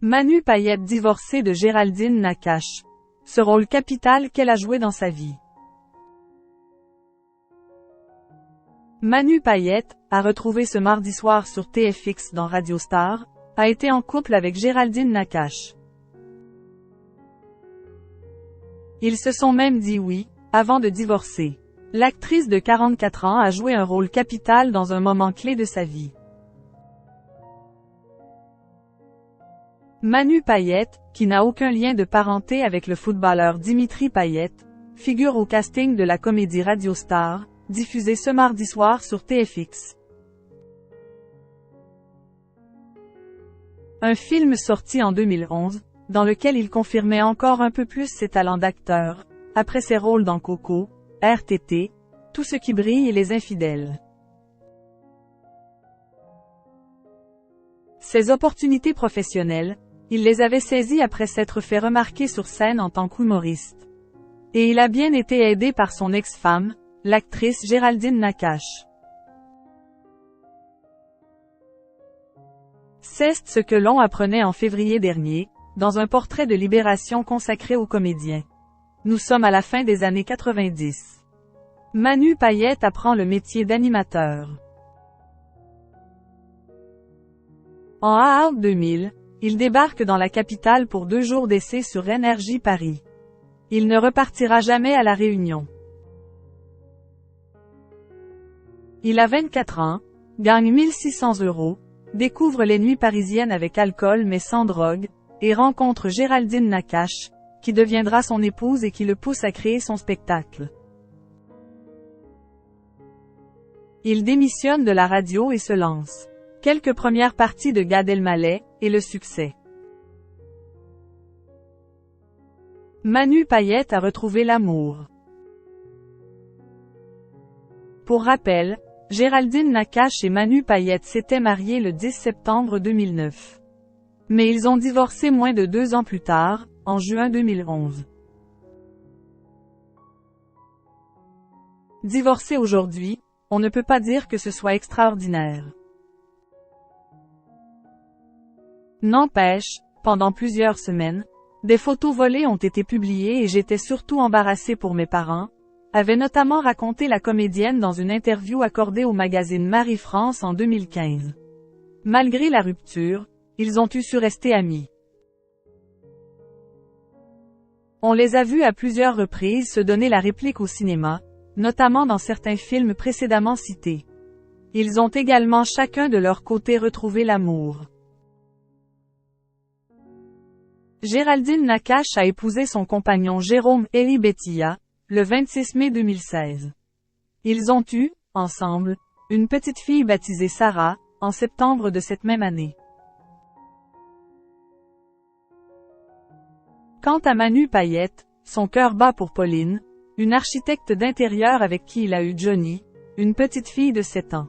Manu Payette divorcée de Géraldine Nakache. Ce rôle capital qu'elle a joué dans sa vie. Manu Payette, à retrouver ce mardi soir sur TFX dans Radio Star, a été en couple avec Géraldine Nakache. Ils se sont même dit oui, avant de divorcer. L'actrice de 44 ans a joué un rôle capital dans un moment clé de sa vie. Manu Payette, qui n'a aucun lien de parenté avec le footballeur Dimitri Payette, figure au casting de la comédie Radio Star, diffusée ce mardi soir sur TFX. Un film sorti en 2011, dans lequel il confirmait encore un peu plus ses talents d'acteur, après ses rôles dans Coco, RTT, Tout ce qui brille et Les Infidèles. Ses opportunités professionnelles, il les avait saisies après s'être fait remarquer sur scène en tant qu'humoriste. Et il a bien été aidé par son ex-femme, l'actrice Géraldine Nakache. C'est ce que l'on apprenait en février dernier, dans un portrait de Libération consacré aux comédiens. Nous sommes à la fin des années 90. Manu Payette apprend le métier d'animateur. En août 2000, il débarque dans la capitale pour 2 jours d'essai sur Énergie Paris. Il ne repartira jamais à La Réunion. Il a 24 ans, gagne 1600 €, découvre les nuits parisiennes avec alcool mais sans drogue, et rencontre Géraldine Nakache, qui deviendra son épouse et qui le pousse à créer son spectacle. Il démissionne de la radio et se lance. Quelques premières parties de Gad Elmaleh, et le succès. Manu Payette a retrouvé l'amour. Pour rappel, Géraldine Nakache et Manu Payette s'étaient mariés le 10 septembre 2009. Mais ils ont divorcé moins de 2 ans plus tard, en juin 2011. Divorcés aujourd'hui, on ne peut pas dire que ce soit extraordinaire. N'empêche, pendant plusieurs semaines, des photos volées ont été publiées et j'étais surtout embarrassée pour mes parents, avait notamment raconté la comédienne dans une interview accordée au magazine Marie-France en 2015. Malgré la rupture, ils ont su rester amis. On les a vus à plusieurs reprises se donner la réplique au cinéma, notamment dans certains films précédemment cités. Ils ont également chacun de leur côté retrouvé l'amour. Géraldine Nakache a épousé son compagnon Jérôme Eli Betilla, le 26 mai 2016. Ils ont eu, ensemble, une petite fille baptisée Sarah, en septembre de cette même année. Quant à Manu Payette, son cœur bat pour Pauline, une architecte d'intérieur avec qui il a eu Johnny, une petite fille de 7 ans.